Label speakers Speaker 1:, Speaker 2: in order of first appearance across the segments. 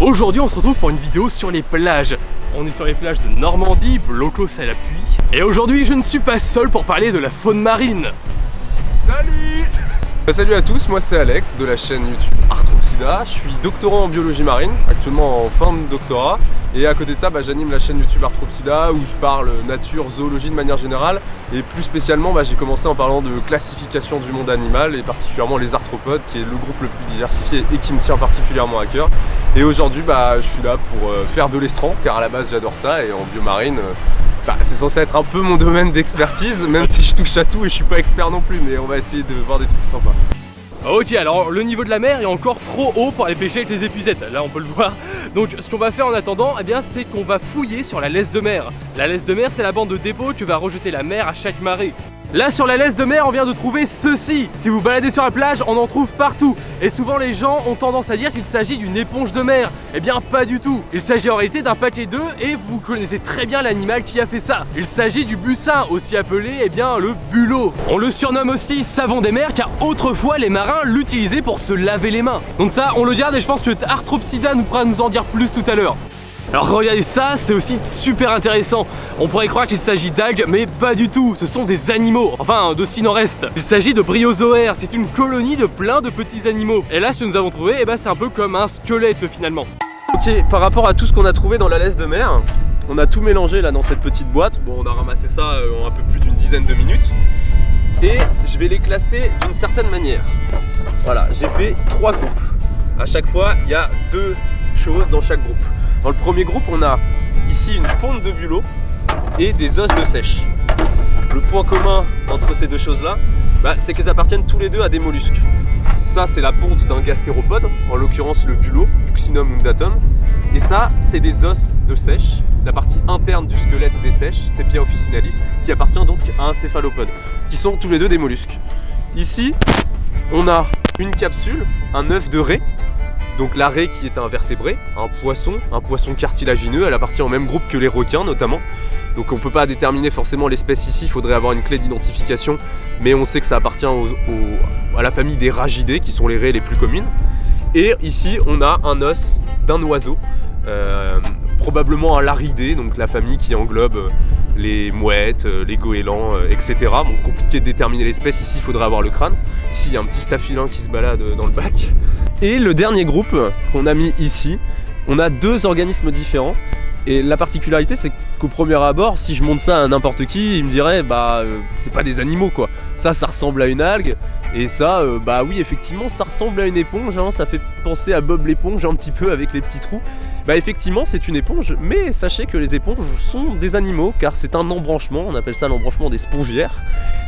Speaker 1: Aujourd'hui on se retrouve pour une vidéo sur les plages. On est sur les plages de Normandie, blocos à l'appui. Et aujourd'hui je ne suis pas seul pour parler de la faune marine.
Speaker 2: Salut! Salut à tous, moi c'est Alex de la chaîne YouTube Arthropsida. Je suis doctorant en biologie marine, actuellement en fin de doctorat. Et à côté de ça, j'anime la chaîne YouTube Arthropsida où je parle nature, zoologie de manière générale. Et plus spécialement, j'ai commencé en parlant de classification du monde animal et particulièrement les arthropodes, qui est le groupe le plus diversifié et qui me tient particulièrement à cœur. Et aujourd'hui, je suis là pour faire de l'estran, car à la base j'adore ça et en biomarine, c'est censé être un peu mon domaine d'expertise, même si je touche à tout et je suis pas expert non plus, mais on va essayer de voir des trucs sympas.
Speaker 1: Ok, alors le niveau de la mer est encore trop haut pour aller pêcher avec les épuisettes, là on peut le voir. Donc ce qu'on va faire en attendant, c'est qu'on va fouiller sur la laisse de mer. La laisse de mer, c'est la bande de dépôt que va rejeter la mer à chaque marée. Là sur la laisse de mer, on vient de trouver ceci. Si vous baladez sur la plage, on en trouve partout. Et souvent les gens ont tendance à dire qu'il s'agit d'une éponge de mer. Eh bien pas du tout. Il s'agit en réalité d'un paquet d'œufs et vous connaissez très bien l'animal qui a fait ça. Il s'agit du bussin, aussi appelé le bulot. On le surnomme aussi savon des mers car autrefois les marins l'utilisaient pour se laver les mains. Donc ça on le garde et je pense que Arthropsida pourra nous en dire plus tout à l'heure. Alors regardez ça, c'est aussi super intéressant. On pourrait croire qu'il s'agit d'algues, mais pas du tout. Ce sont des animaux, enfin de ce qu'il en reste. Il s'agit de bryozoaires, c'est une colonie de plein de petits animaux. Et là ce que nous avons trouvé, c'est un peu comme un squelette finalement.
Speaker 2: Ok, par rapport à tout ce qu'on a trouvé dans la laisse de mer, on a tout mélangé là dans cette petite boîte. Bon, on a ramassé ça en un peu plus d'une dizaine de minutes. Et je vais les classer d'une certaine manière. Voilà, j'ai fait 3 groupes. À chaque fois, il y a 2 choses dans chaque groupe. Dans le premier groupe, on a ici une ponte de bulot et des os de sèche. Le point commun entre ces deux choses-là, c'est qu'elles appartiennent tous les deux à des mollusques. Ça, c'est la ponte d'un gastéropode, en l'occurrence le bulot, Buccinum undatum. Et ça, c'est des os de sèche, la partie interne du squelette des sèches, Sepia officinalis, qui appartient donc à un céphalopode, qui sont tous les deux des mollusques. Ici, on a une capsule, un œuf de raie. Donc la raie qui est un vertébré, un poisson cartilagineux, elle appartient au même groupe que les requins notamment. Donc on ne peut pas déterminer forcément l'espèce ici, il faudrait avoir une clé d'identification. Mais on sait que ça appartient à la famille des ragidés, qui sont les raies les plus communes. Et ici on a un os d'un oiseau, probablement un laridé, donc la famille qui englobe les mouettes, les goélands, etc. Bon, compliqué de déterminer l'espèce, ici il faudrait avoir le crâne. Ici il y a un petit staphylin qui se balade dans le bac. Et le dernier groupe qu'on a mis ici, on a 2 organismes différents. Et la particularité, c'est qu'au premier abord, si je montre ça à n'importe qui, il me dirait c'est pas des animaux quoi. Ça ressemble à une algue. Et ça, oui, effectivement, ça ressemble à une éponge, hein, ça fait penser à Bob l'éponge un petit peu avec les petits trous. Effectivement, c'est une éponge, mais sachez que les éponges sont des animaux, car c'est un embranchement, on appelle ça l'embranchement des spongiaires.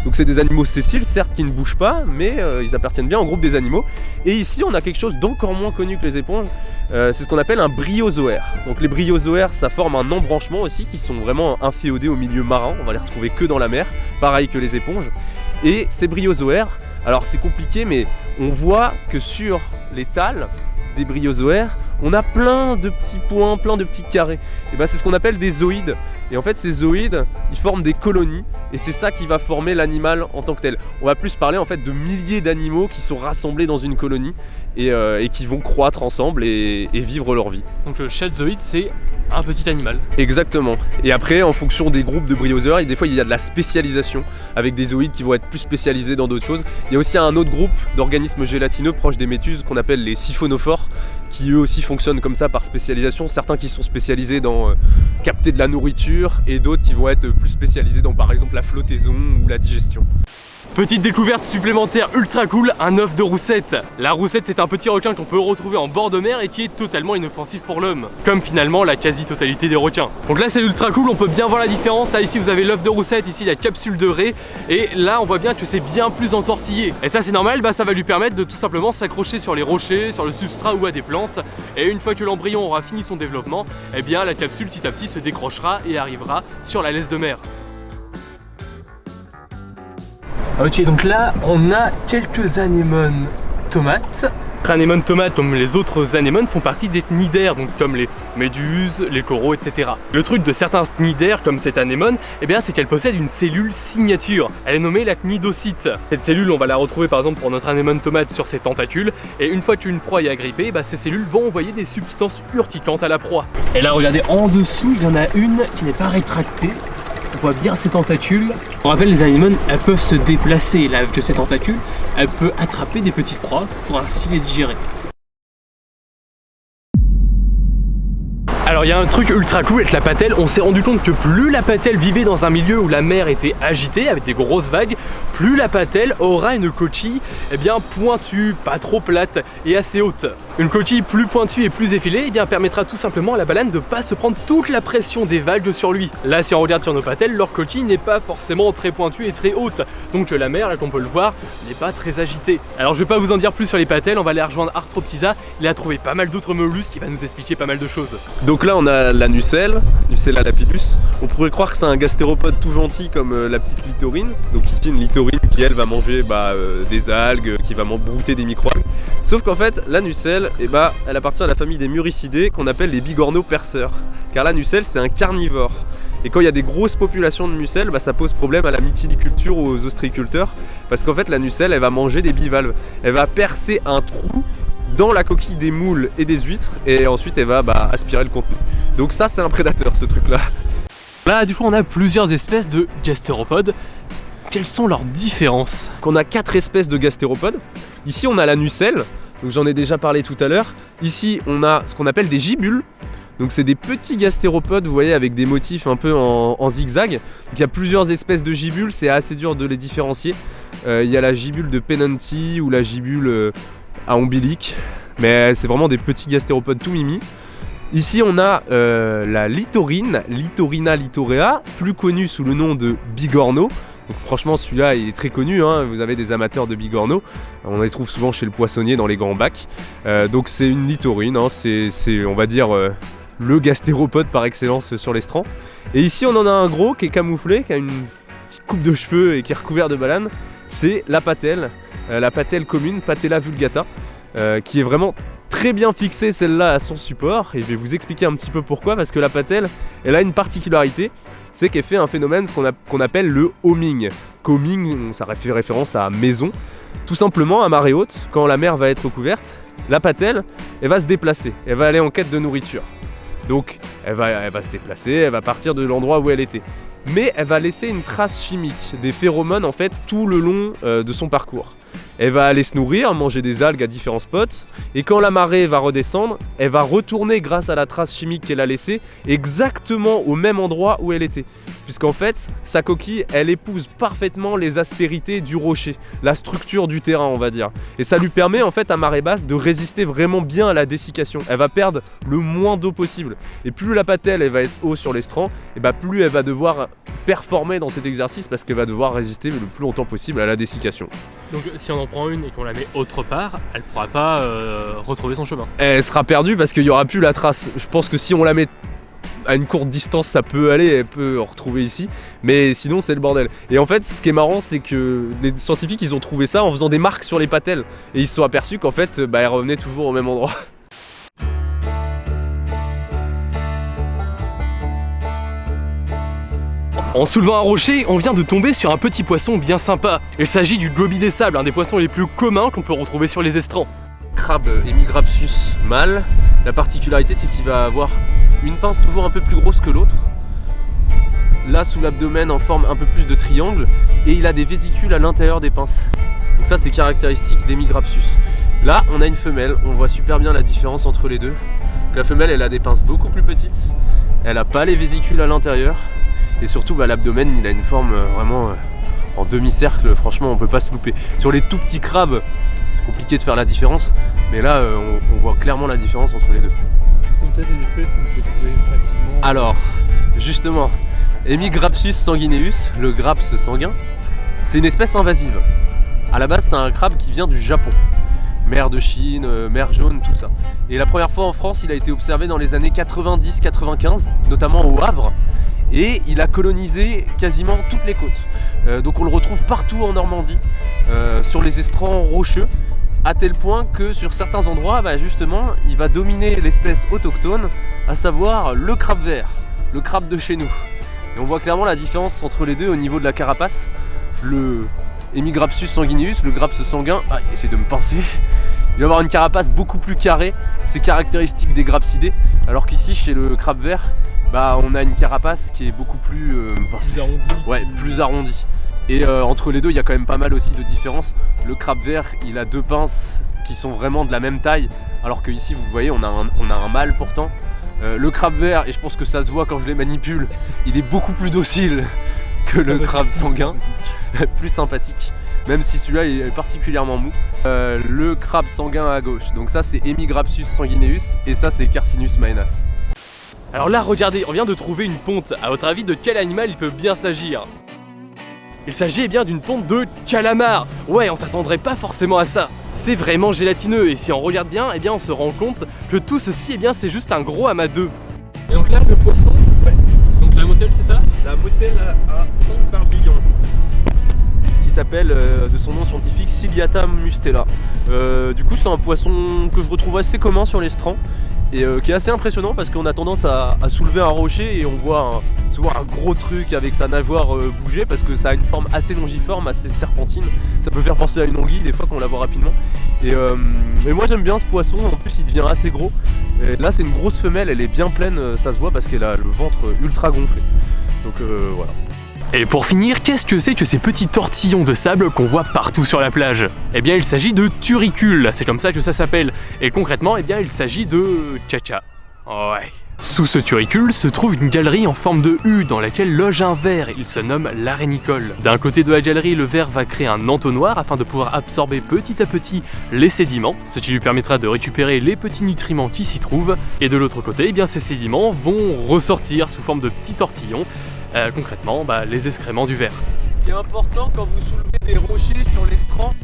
Speaker 2: Donc c'est des animaux sessiles, certes qui ne bougent pas, mais ils appartiennent bien au groupe des animaux. Et ici, on a quelque chose d'encore moins connu que les éponges, c'est ce qu'on appelle un bryozoaire. Donc les bryozoaires, ça forme un embranchement aussi, qui sont vraiment inféodés au milieu marin, on va les retrouver que dans la mer, pareil que les éponges. Et ces bryozoaires, alors c'est compliqué, mais on voit que sur les thalles des bryozoaires, on a plein de petits points, plein de petits carrés. Et c'est ce qu'on appelle des zooïdes. Et en fait, ces zooïdes, ils forment des colonies, et c'est ça qui va former l'animal en tant que tel. On va plus parler en fait de milliers d'animaux qui sont rassemblés dans une colonie et qui vont croître ensemble et vivre leur vie.
Speaker 1: Donc chaque zooïde, c'est un petit animal.
Speaker 2: Exactement. Et après, en fonction des groupes de bryozoaires, des fois il y a de la spécialisation avec des zooïdes qui vont être plus spécialisés dans d'autres choses. Il y a aussi un autre groupe d'organismes gélatineux proches des méduses qu'on appelle les siphonophores, qui eux aussi fonctionnent comme ça par spécialisation. Certains qui sont spécialisés dans capter de la nourriture et d'autres qui vont être plus spécialisés dans par exemple la flottaison ou la digestion.
Speaker 1: Petite découverte supplémentaire ultra cool, un œuf de roussette. La roussette, c'est un petit requin qu'on peut retrouver en bord de mer et qui est totalement inoffensif pour l'homme, comme finalement la quasi-totalité des requins. Donc là c'est ultra cool, on peut bien voir la différence. Là ici vous avez l'œuf de roussette, ici la capsule de raie, et là on voit bien que c'est bien plus entortillé. Et ça c'est normal, ça va lui permettre de tout simplement s'accrocher sur les rochers, sur le substrat ou à des plantes. Et une fois que l'embryon aura fini son développement, la capsule petit à petit se décrochera et arrivera sur la laisse de mer. Ok, donc là on a quelques anémones tomates Les anémones tomates, comme les autres anémones, font partie des cnidaires, donc comme les méduses, les coraux, etc. Le truc de certains cnidaires, comme cette anémone, eh bien, c'est qu'elle possède une cellule signature. Elle est nommée la cnidocyte. Cette cellule, on va la retrouver par exemple pour notre anémone tomate sur ses tentacules, et une fois qu'une proie est agrippée, bah, ces cellules vont envoyer des substances urticantes à la proie. Et là, regardez, en dessous, il y en a une qui n'est pas rétractée. On voit bien ses tentacules. On rappelle, les anémones, elles peuvent se déplacer. Là, avec ces tentacules, elle peut attraper des petites proies pour ainsi les digérer. Alors il y a un truc ultra cool avec la patelle, on s'est rendu compte que plus la patelle vivait dans un milieu où la mer était agitée avec des grosses vagues, plus la patelle aura une coquille bien pointue, pas trop plate et assez haute. Une coquille plus pointue et plus effilée permettra tout simplement à la baleine de pas se prendre toute la pression des vagues sur lui. Là si on regarde sur nos patelles, leur coquille n'est pas forcément très pointue et très haute, donc la mer, là comme on peut le voir, n'est pas très agitée. Alors je vais pas vous en dire plus sur les patelles, on va aller rejoindre Arthropsida, il a trouvé pas mal d'autres mollusques qui va nous expliquer pas mal de choses.
Speaker 2: Donc là on a la Nucella lapidus. On pourrait croire que c'est un gastéropode tout gentil comme la petite littorine. Donc ici une littorine qui elle va manger des algues, qui va brouter des micro-algues. Sauf qu'en fait la Nucella, elle appartient à la famille des muricidés qu'on appelle les bigorneaux-perceurs. Car la Nucella c'est un carnivore. Et quand il y a des grosses populations de mucelles, ça pose problème à la mytiliculture ou aux ostréiculteurs. Parce qu'en fait la Nucella elle va manger des bivalves. Elle va percer un trou dans la coquille des moules et des huîtres et ensuite elle va aspirer le contenu. Donc ça c'est un prédateur ce truc là.
Speaker 1: Là du coup on a plusieurs espèces de gastéropodes. Quelles sont leurs différences?
Speaker 2: On a 4 espèces de gastéropodes. Ici on a la Nucella, donc j'en ai déjà parlé tout à l'heure. Ici on a ce qu'on appelle des gibules. Donc c'est des petits gastéropodes, vous voyez, avec des motifs un peu en zigzag. Donc il y a plusieurs espèces de gibules, c'est assez dur de les différencier. Il y a la gibule de Pennanti ou la gibule à ombilic, mais c'est vraiment des petits gastéropodes tout mimi. Ici on a la littorine, Littorina littorea, plus connue sous le nom de bigorneau. Donc franchement celui-là il est très connu, hein. Vous avez des amateurs de bigorneaux, on les trouve souvent chez le poissonnier dans les grands bacs. Donc c'est une littorine, hein. C'est on va dire le gastéropode par excellence sur l'estran. Et ici on en a un gros qui est camouflé, qui a une petite coupe de cheveux et qui est recouvert de bananes. C'est la patelle commune, Patella vulgata, qui est vraiment très bien fixée celle-là à son support, et je vais vous expliquer un petit peu pourquoi, parce que la patelle, elle a une particularité, c'est qu'elle fait un phénomène qu'on appelle le homing. Homing, ça fait référence à maison. Tout simplement, à marée haute, quand la mer va être couverte, la patelle, elle va se déplacer, elle va aller en quête de nourriture. Donc, elle va se déplacer, elle va partir de l'endroit où elle était. Mais elle va laisser une trace chimique, des phéromones en fait, tout le long de son parcours. Elle va aller se nourrir, manger des algues à différents spots, et quand la marée va redescendre, elle va retourner grâce à la trace chimique qu'elle a laissée, exactement au même endroit où elle était. Puisqu'en fait, sa coquille, elle épouse parfaitement les aspérités du rocher, la structure du terrain on va dire. Et ça lui permet en fait à marée basse de résister vraiment bien à la dessiccation. Elle va perdre le moins d'eau possible. Et plus la patelle elle va être haut sur l'estran, et plus elle va devoir performer dans cet exercice parce qu'elle va devoir résister le plus longtemps possible à la dessiccation.
Speaker 1: Donc si on en prend une et qu'on la met autre part, elle ne pourra pas retrouver son chemin.
Speaker 2: Elle sera perdue parce qu'il n'y aura plus la trace. Je pense que si on la met à une courte distance, ça peut aller, elle peut retrouver ici, mais sinon c'est le bordel. Et en fait, ce qui est marrant, c'est que les scientifiques, ils ont trouvé ça en faisant des marques sur les patelles, et ils se sont aperçus qu'en fait, elle revenait toujours au même endroit.
Speaker 1: En soulevant un rocher, on vient de tomber sur un petit poisson bien sympa. Il s'agit du globi des sables, un des poissons les plus communs qu'on peut retrouver sur les estrans.
Speaker 2: Crabe Hemigrapsus mâle, la particularité c'est qu'il va avoir une pince toujours un peu plus grosse que l'autre. Là sous l'abdomen en forme un peu plus de triangle, et il a des vésicules à l'intérieur des pinces. Donc ça c'est caractéristique d'Hemigrapsus. Là on a une femelle, on voit super bien la différence entre les deux. Donc, la femelle elle a des pinces beaucoup plus petites, elle n'a pas les vésicules à l'intérieur, et surtout l'abdomen il a une forme vraiment en demi-cercle, franchement on peut pas se louper. Sur les tout petits crabes c'est compliqué de faire la différence, mais là on voit clairement la différence entre les deux.
Speaker 1: Donc ça c'est une espèce qu'on peut trouver facilement.
Speaker 2: Alors justement, Hemigrapsus sanguineus, le graps sanguin, c'est une espèce invasive. À la base c'est un crabe qui vient du Japon. Mer de Chine, mer jaune, tout ça. Et la première fois en France il a été observé dans les années 90-95, notamment au Havre. Et il a colonisé quasiment toutes les côtes. Donc on le retrouve partout en Normandie, sur les estrans rocheux. à tel point que sur certains endroits, bah justement, il va dominer l'espèce autochtone, à savoir le crabe vert, le crabe de chez nous. Et on voit clairement la différence entre les deux au niveau de la carapace. Le Hemigrapsus sanguineus, le graps sanguin, ah, il essaie de me pincer. Il va avoir une carapace beaucoup plus carrée, c'est caractéristique des grapsidés, alors qu'ici chez le crabe vert, bah, on a une carapace qui est beaucoup plus
Speaker 1: plus arrondie.
Speaker 2: Ouais, plus arrondie. Et entre les deux, il y a quand même pas mal aussi de différences. Le crabe vert, il a deux pinces qui sont vraiment de la même taille, alors que ici, vous voyez, on a un mâle pourtant. Le crabe vert, et je pense que ça se voit quand je les manipule, il est beaucoup plus docile que le crabe sanguin, plus sympathique, même si celui-là est particulièrement mou. Le crabe sanguin à gauche, donc ça c'est Hemigrapsus sanguineus et ça c'est Carcinus maenas.
Speaker 1: Alors là, regardez, on vient de trouver une ponte. À votre avis, de quel animal il peut bien s'agir? Il s'agit eh bien d'une ponte de calamar. Ouais, on s'attendrait pas forcément à ça. C'est vraiment gélatineux et si on regarde bien, eh bien on se rend compte que tout ceci, eh bien c'est juste un gros amas d'œufs. Et donc là, le poisson, ouais. Donc la motelle, c'est ça?
Speaker 2: La motelle a 5 barbillons qui s'appelle de son nom scientifique Ciliata mustela. Du coup, c'est un poisson que je retrouve assez commun sur les strands et qui est assez impressionnant parce qu'on a tendance à soulever un rocher et on voit souvent un gros truc avec sa nageoire bouger parce que ça a une forme assez longiforme, assez serpentine. Ça peut faire penser à une anguille des fois qu'on la voit rapidement. Et moi j'aime bien ce poisson, en plus il devient assez gros. Et là c'est une grosse femelle, elle est bien pleine, ça se voit parce qu'elle a le ventre ultra gonflé. Donc voilà.
Speaker 1: Et pour finir, qu'est-ce que c'est que ces petits tortillons de sable qu'on voit partout sur la plage? Eh bien il s'agit de turicules, c'est comme ça que ça s'appelle. Et concrètement, eh bien il s'agit de tcha-tcha. Ouais. Sous ce turicule se trouve une galerie en forme de U dans laquelle loge un ver, il se nomme l'arénicole. D'un côté de la galerie, le ver va créer un entonnoir afin de pouvoir absorber petit à petit les sédiments, ce qui lui permettra de récupérer les petits nutriments qui s'y trouvent. Et de l'autre côté, eh bien, ces sédiments vont ressortir sous forme de petits tortillons, concrètement les excréments du ver.
Speaker 2: Ce qui est important quand vous soulevez des rochers sur les strands,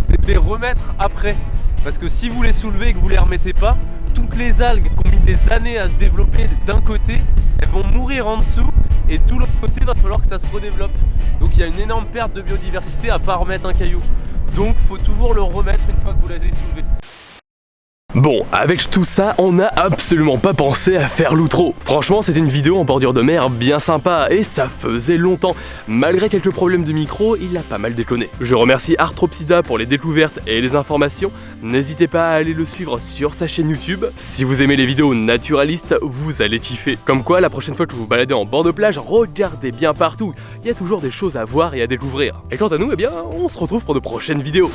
Speaker 2: c'est de les remettre après. Parce que si vous les soulevez et que vous les remettez pas, toutes les algues qui ont mis des années à se développer d'un côté, elles vont mourir en dessous et de l'autre côté, il va falloir que ça se redéveloppe. Donc il y a une énorme perte de biodiversité à pas remettre un caillou. Donc il faut toujours le remettre une fois que vous l'avez soulevé.
Speaker 1: Bon, avec tout ça, on n'a absolument pas pensé à faire l'outro. Franchement, c'était une vidéo en bordure de mer bien sympa et ça faisait longtemps. Malgré quelques problèmes de micro, il a pas mal déconné. Je remercie Arthropsida pour les découvertes et les informations. N'hésitez pas à aller le suivre sur sa chaîne YouTube. Si vous aimez les vidéos naturalistes, vous allez kiffer. Comme quoi, la prochaine fois que vous vous baladez en bord de plage, regardez bien partout. Il y a toujours des choses à voir et à découvrir. Et quant à nous, eh bien, on se retrouve pour de prochaines vidéos.